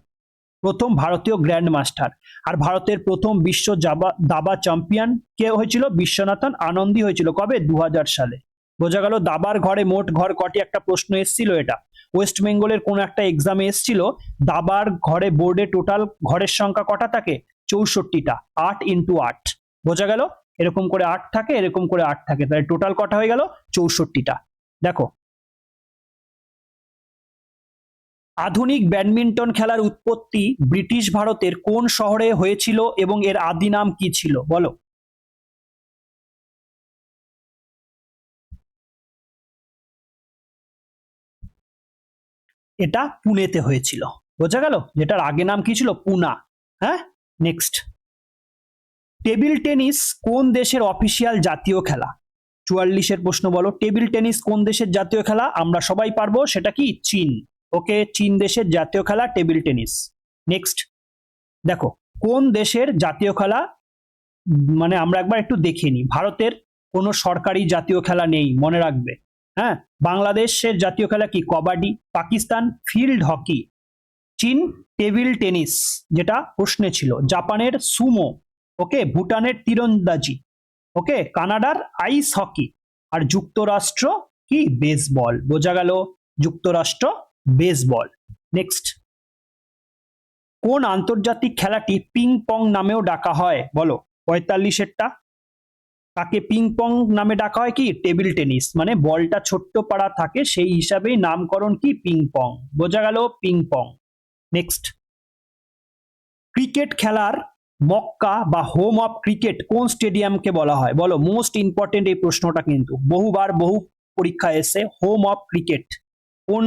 [SPEAKER 1] প্রথম ভারতীয় গ্র্যান্ডমাস্টার। আর ভারতের প্রথম বিশ্ব দাবা চ্যাম্পিয়ন কে হয়েছিল? বিশ্বনাথন আনন্দই হয়েছিল। কবে? 2000 সালে। বোঝা গেল দাবার ঘরে মোট ঘর কটি? একটা প্রশ্ন এসেছিল, এটা ওয়েস্ট বেঙ্গলের কোন একটা এক্সামে এসেছিল। দাবার ঘরে বোর্ডে টোটাল ঘরের সংখ্যা কটা থাকে? 64টা। 8 × 8। বোঝা গেল? এরকম করে 8 থাকে, এরকম করে 8 থাকে, তাহলে টোটাল কটা হয়ে গেল? 64টা। দেখো, আধুনিক ব্যাডমিন্টন খেলার উৎপত্তি ব্রিটিশ ভারতের কোন শহরে হয়েছিল এবং এর আদি নাম কি ছিল? বলো। এটা পুনেতে হয়েছিল। বোঝা গেল? যেটার আগে নাম কি ছিল? পুনা। হ্যাঁ। নেক্সট, টেবিল টেনিস কোন দেশের অফিসিয়াল জাতীয় খেলা? 44-এর প্রশ্ন। বলো টেবিল টেনিস কোন দেশের জাতীয় খেলা? আমরা সবাই পারবো, সেটা কি? চীন। ওকে, চীন দেশের জাতীয় খেলা টেবিল টেনিস। নেক্সট, দেখো কোন দেশের জাতীয় খেলা, মানে আমরা একবার একটু দেখে নিই। ভারতের কোনো সরকারি জাতীয় খেলা নেই, মনে রাখবে। হ্যাঁ, বাংলাদেশের জাতীয় খেলা কি? কবাডি। Pakistan field hockey. চীন টেবিল টেনিস, যেটা প্রশ্নে ছিল। জাপানের সুমো। ওকে, ভুটানের তীরন্দাজি। ওকে, কানাডার আইস হকি। আর যুক্তরাষ্ট্র কি? বেসবল। বোঝা গেল? যুক্তরাষ্ট্র বেসবল। নেক্সট, কোন আন্তর্জাতিক খেলাটি পিং পং নামেও ডাকা হয়? বলো 45-এরটা। তাকে পিং পং নামে ডাকা হয় কি? টেবিল টেনিস, মানে বলটা ছোট্ট পাড়া থাকে, সেই হিসাবেই নামকরণ কি? Ping pong. বোঝা গেল? Ping pong. নেক্সট, ক্রিকেট খেলার মক্কা বা হোম অফ ক্রিকেট কোন স্টেডিয়ামকে বলা হয়? বলো, মোস্ট ইম্পর্টেন্ট এই প্রশ্নটা, কিন্তু বহুবার বহু পরীক্ষা এসে। হোম অফ ক্রিকেট কোন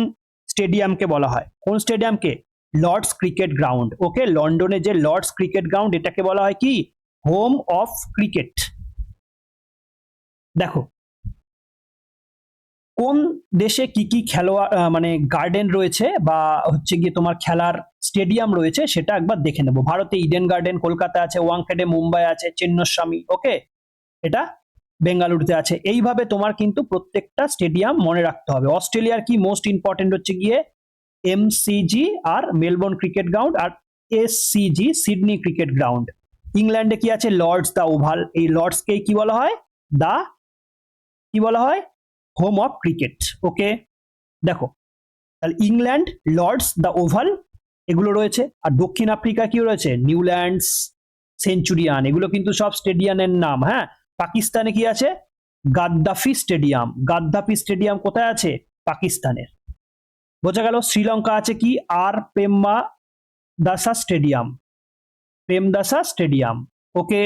[SPEAKER 1] স্টেডিয়ামকে বলা হয়? কোন স্টেডিয়ামকে? Lord's cricket ground. ওকে, লন্ডনে যে লর্ডস ক্রিকেট গ্রাউন্ড, এটাকে বলা হয় কি? Home of cricket. দেখো, কোন দেশে কি কি খেলোয়াড় মানে গার্ডেন রয়েছে বা হচ্ছে গিয়ে তোমার খেলার স্টেডিয়াম রয়েছে সেটা একবার দেখে নেবো। ভারতে ইডেন গার্ডেন কলকাতা আছে, ওয়াংখেড়ে মুম্বাই আছে, চিন্নস্বামী ওকে এটা বেঙ্গালুরুতে আছে। এইভাবে তোমার কিন্তু প্রত্যেকটা স্টেডিয়াম মনে রাখতে হবে। অস্ট্রেলিয়ার কি মোস্ট ইম্পর্টেন্ট হচ্ছে গিয়ে এমসিজি আর মেলবোর্ন ক্রিকেট গ্রাউন্ড, আর এসসিজি সিডনি ক্রিকেট গ্রাউন্ড। ইংল্যান্ডে কি আছে লর্ডস দা ওভাল, এই লর্ডসকে কি বলা হয় দা কি বলা হয় হোম অফ ক্রিকেট ওকে। দেখো তাহলে ইংল্যান্ড লর্ডস দা ওভাল এগুলো রয়েছে, আর দক্ষিণ আফ্রিকা কি রয়েছে নিউল্যান্ডস সেঞ্চুরিয়ান, এগুলো কিন্তু সব স্টেডিয়ামের নাম। হ্যাঁ, পাকিস্তানে কি আছে গাদ্দাফি স্টেডিয়াম, গাদ্দাফি স্টেডিয়াম কোথায় আছে পাকিস্তানের, বোঝা গেল। শ্রীলঙ্কা আছে কি আর প্রেমদাসা স্টেডিয়াম, প্রেমদাসা স্টেডিয়াম ওকে।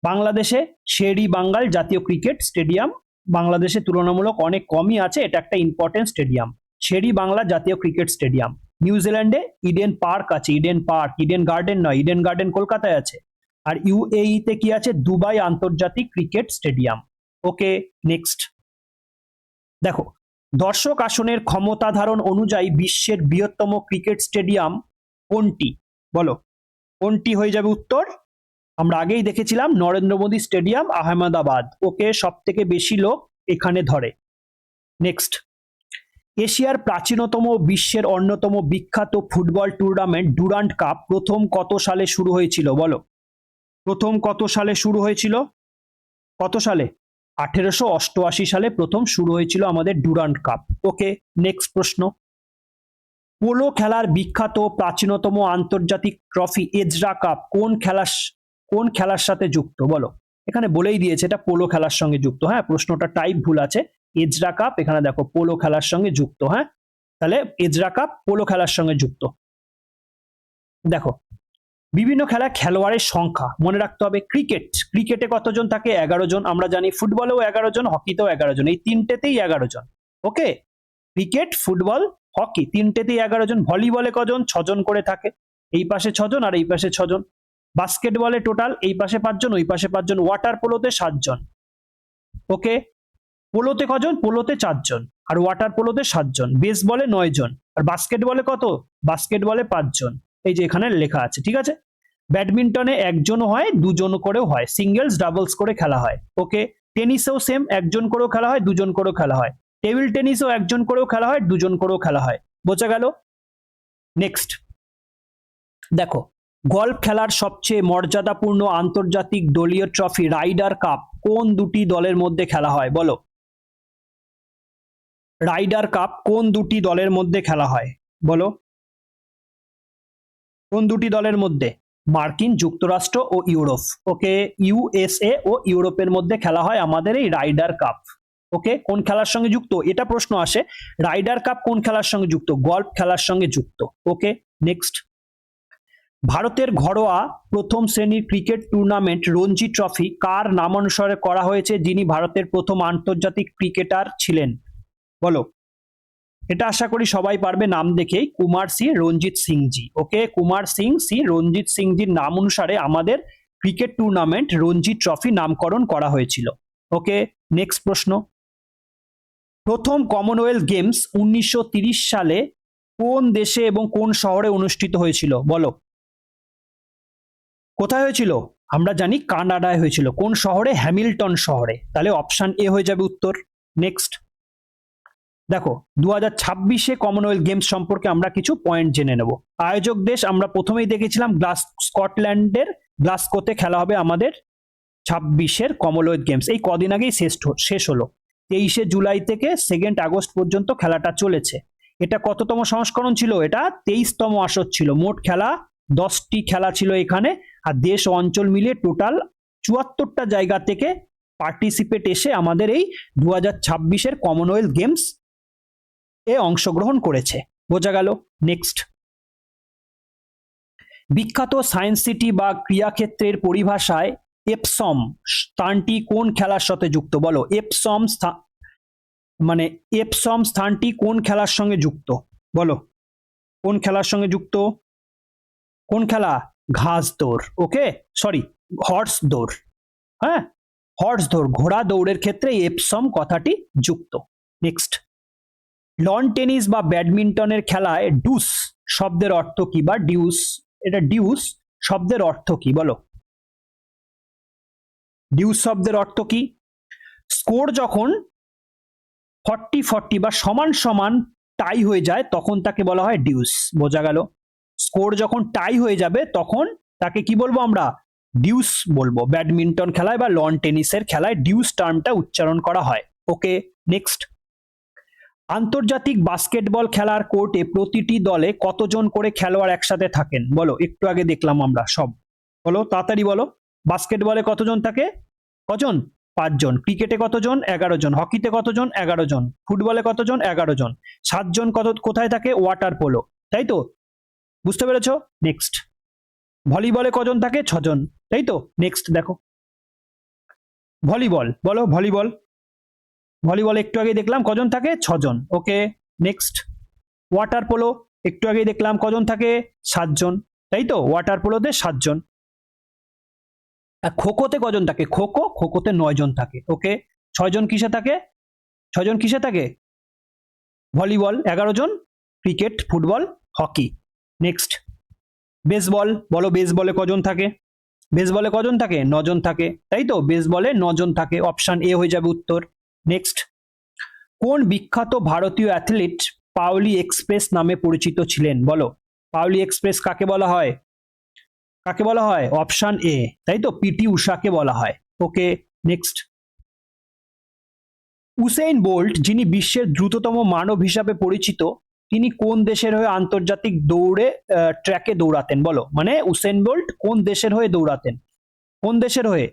[SPEAKER 1] বাংলাদেশে শেরি বাঙ্গাল জাতীয় ক্রিকেট স্টেডিয়াম, বাংলাদেশে তুলনামূলক অনেক কমই আছে, এটা একটা ইম্পর্টেন্ট স্টেডিয়াম, শেরি বাংলা জাতীয় ক্রিকেট স্টেডিয়াম। নিউজিল্যান্ডে ইডেন পার্ক আছে, ইডেন পার্ক, ইডেন গার্ডেন নয়, ইডেন গার্ডেন কলকাতায় আছে। আর ইউএই তে কি আছে দুবাই আন্তর্জাতিক ক্রিকেট স্টেডিয়াম ওকে। নেক্সট দেখো দর্শক আসনের ক্ষমতা ধারণ অনুযায়ী বিশ্বের বৃহত্তম ক্রিকেট স্টেডিয়াম কোনটি বলো, কোনটি হয়ে যাবে উত্তর? আমরা আগেই দেখেছিলাম নরেন্দ্র মোদী স্টেডিয়াম আহমেদাবাদ ওকে, সব থেকে বেশি লোক এখানে ধরে। নেক্সট এশিয়ার প্রাচীনতম বিশ্বের অন্যতম বিখ্যাত ফুটবল টুর্নামেন্ট ডুরান্ট কাপ প্রথম কত সালে শুরু হয়েছিল বলো, প্রথম কত সালে শুরু হয়েছিল, কত সালে 1888 সালে প্রথম শুরু হয়েছিল আমাদের ডুরান্ট কাপ ওকে। নেক্সট প্রশ্ন পোলো খেলার বিখ্যাত প্রাচীনতম আন্তর্জাতিক ট্রফি এজরা কাপ কোন খেলার সাথে যুক্ত বলো, এখানে বলেই দিয়েছে এটা পোলো খেলার সঙ্গে যুক্ত। হ্যাঁ, প্রশ্নটা টাইপ ভুল আছে, এজরা কাপ এখানে দেখো পোলো খেলার সঙ্গে যুক্ত। হ্যাঁ, তাহলে এজরা কাপ পোলো খেলার সঙ্গে যুক্ত। দেখো বিভিন্ন খেলা খেলোয়াড়ের সংখ্যা মনে রাখতে হবে। ক্রিকেটে কতজন থাকে 11 জন, আমরা জানি ফুটবলেও 11 জন, হকিতেও 11 জন, এই তিনটেতেই 11 জন ওকে। ক্রিকেট ফুটবল হকি তিনটেতেই 11 জন। ভলিবলে কজন 6 জন করে থাকে, এই পাশে 6 জন আর এই পাশে 6 জন। বাস্কেটবলে টোটাল এই পাশে 5 জন ওই পাশে 5 জন। ওয়াটার পোলোতে 7 জন ওকে। পোলোতে কজন, পোলোতে 4 জন আর ওয়াটার পোলোতে 7 জন। বেসবলে 9 জন আর বাস্কেটবলে কত, বাস্কেটবলে 5 জন, এই যে এখানে লেখা আছে ঠিক আছে। ব্যাডমিন্টনে একজনও হয় দুজন করেও হয়, সিঙ্গেলস ডাবলস করে খেলা হয় ওকে। টেনিসেও সেম একজন করেও খেলা হয় দুজন করেও খেলা হয়। টেবিল টেনিসও একজন করেও খেলা হয় দুজন করেও খেলা হয়, বোঝা গেল। নেক্সট দেখো গলফ খেলার সবচেয়ে মর্যাদাপূর্ণ আন্তর্জাতিক দলীয় ট্রফি রাইডার কাপ কোন দুটি দলের মধ্যে খেলা হয় বলো, রাইডার কাপ কোন দুটি দলের মধ্যে খেলা হয় বলো, কোন দুটি দলের মধ্যে? মার্কিন যুক্তরাষ্ট্র ও ইউরোপ ওকে, ইউএসএ ও ইউরোপের মধ্যে খেলা হয় আমাদের এই রাইডার কাপ ওকে। কোন খেলার সঙ্গে যুক্ত এটা প্রশ্ন আসে, রাইডার কাপ কোন খেলার সঙ্গে যুক্ত, গলফ খেলার সঙ্গে যুক্ত ওকে। নেক্সট ভারতের ঘরোয়া প্রথম শ্রেণীর ক্রিকেট টুর্নামেন্ট রঞ্জি ট্রফি কার নামানুসারে করা হয়েছে যিনি ভারতের প্রথম আন্তর্জাতিক ক্রিকেটার ছিলেন বলো, এটা আশা করি সবাই পারবে নাম দেখেই, কুমার সি রঞ্জিত সিং জি ওকে। কুমার সি রঞ্জিত সিং জির নাম অনুসারে আমাদের ক্রিকেট টুর্নামেন্ট রঞ্জি ট্রফি নামকরণ করা হয়েছিল ওকে। নেক্সট প্রশ্ন প্রথম কমনওয়েলথ গেমস 1930 সালে কোন দেশে এবং কোন শহরে অনুষ্ঠিত হয়েছিল বলো, কোথায় হয়েছিল? আমরা জানি কানাডায় হয়েছিল। কোন শহরে? হ্যামিল্টন শহরে, তাহলে অপশন এ হয়ে যাবে উত্তর। নেক্সট দেখো 2026 কমনওয়েলথ গেমস সম্পর্কে আমরা কিছু পয়েন্ট জেনে নেব। আয়োজক দেশ আমরা প্রথমেই দেখেছিলাম স্কটল্যান্ডের গ্লাসগোতে খেলা হবে আমাদের 26 কমনওয়েলথ গেমস, এই কদিন আগেই শেষ হলো। 23 জুলাই থেকে 2 আগস্ট পর্যন্ত খেলাটা চলেছে। এটা কততম সংস্করণ ছিল? এটা 23তম আসর ছিল। মোট খেলা 10টি খেলা ছিল এখানে, আর দেশ ও অঞ্চল মিলিয়ে টোটাল 74টা জায়গা থেকে পার্টিসিপেট এসে আমাদের এই 2026 কমনওয়েলথ গেমস এ অংশগ্রহণ করেছে, বোঝা গেল। নেক্সট বিখ্যাত সায়েন্স সিটি বা ক্রীড়াক্ষেত্রের পরিভাষায় এপসম স্থানটি কোন খেলার সাথে যুক্ত বলো, এপসম এপসম স্থানটি কোন খেলার সঙ্গে যুক্ত বলো, কোন খেলার সঙ্গে যুক্ত? কোন খেলা? ঘাস দৌড় ওকে, সরি হর্স দৌড়। হ্যাঁ, হর্স দৌড়, ঘোড়া দৌড়ের ক্ষেত্রে এপসম কথাটি যুক্ত। নেক্সট, লন টেনিস বা ব্যাডমিন্টনের খেলায় ডুস শব্দের অর্থ কি, বা ডিউস, এটা ডিউস শব্দের অর্থ কি বলো? ডিউস শব্দের অর্থ কি? স্কোর যখন 40-40 বা সমান সমান টাই হয়ে যায় তখন তাকে বলা হয় ডিউস। বোঝা গেল? স্কোর যখন টাই হয়ে যাবে তখন তাকে কি বলবো আমরা? ডিউস বলবো। ব্যাডমিন্টন খেলায় বা লন টেনিসের খেলায় ডিউস টার্মটা উচ্চারণ করা হয়। ওকে, নেক্সট, আন্তর্জাতিক বাস্কেটবল খেলার কোর্টে প্রতিটি দলে কতজন করে খেলোয়াড় একসাথে থাকেন বলো? একটু আগে দেখলাম আমরা সব, বলো তাড়াতাড়ি বলো। বাস্কেটবলে কতজন থাকে? কজন? 5 জন। ক্রিকেটে কতজন? 11 জন। হকিতে কতজন? 11 জন। ফুটবলে কতজন? 11 জন। 7 জন কোথায় থাকে? ওয়াটার পোলো, তাই তো? বুঝতে পেরেছো? নেক্সট, ভলিবলে কজন থাকে? 6 জন, তাই তো? নেক্সট দেখো, ভলিবল বলো, ভলিবল, ভলিবল একটু আগে দেখলাম কজন থাকে? 6 জন। ওকে, নেক্সট, ওয়াটার পোলো একটু আগে দেখলাম কজন থাকে? 7 জন, তাই তো? ওয়াটার পোলোতে 7 জন। খোখোতে কজন থাকে? খোখোতে 9 জন থাকে। ওকে, 6 জন কিসে থাকে? 6 জন কিসে থাকে? ভলিবল 11 জন, cricket, football, hockey. Next, baseball বলো, বেসবলে কজন থাকে? বেসবলে কজন থাকে? 9 জন থাকে, তাই তো? বেসবলে 9 জন থাকে। অপশন এ হয়ে যাবে উত্তর। নেক্সট, কোন বিখ্যাত ভারতীয় অ্যাথলিট পাওলি এক্সপ্রেস নামে পরিচিত ছিলেন বলো? পাওলি এক্সপ্রেস কাকে বলা হয়? কাকে বলা হয়? অপশন এ, তাই তো? পিটি উষাকে বলা হয়। ওকে, নেক্সট, উসেইন বোল্ট যিনি বিশ্বের দ্রুততম মানব হিসাবে পরিচিত, তিনি কোন দেশের হয়ে আন্তর্জাতিক দৌড়ে ট্র্যাকে দৌড়াতেন বলো? মানে উসেইন বোল্ট কোন দেশের হয়ে দৌড়াতেন? কোন দেশের হয়ে?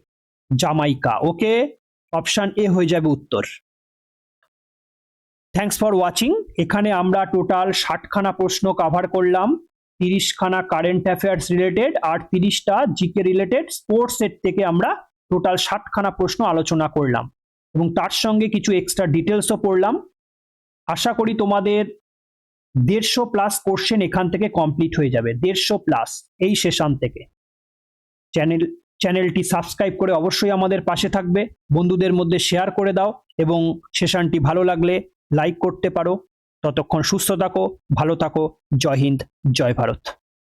[SPEAKER 1] জামাইকা। ওকে, অপশন এ হয়ে যাবে উত্তর। Thanks for watching. এখানে আমরা টোটাল 60খানা প্রশ্ন কভার করলাম। 30খানা কারেন্ট অ্যাফেয়ার্স রিলেটেড আর 30টা জিকে রিলেটেড। স্পোর্টস সেট থেকে আমরা টোটাল 60খানা প্রশ্ন আলোচনা করলাম এবং তার সঙ্গে কিছু এক্সট্রা ডিটেলসও পড়লাম। আশা করি তোমাদের 150+ কোশ্চেন এখান থেকে কমপ্লিট হয়ে যাবে। 150+ এই সেশন থেকে। চ্যানেলটি সাবস্ক্রাইব করে অবশ্যই আমাদের পাশে থাকবে, বন্ধুদের মধ্যে শেয়ার করে দাও এবং সেশনটি ভালো লাগলে লাইক করতে পারো। ততক্ষণ সুস্থ থাকো, ভালো থাকো। জয় হিন্দ, জয় ভারত।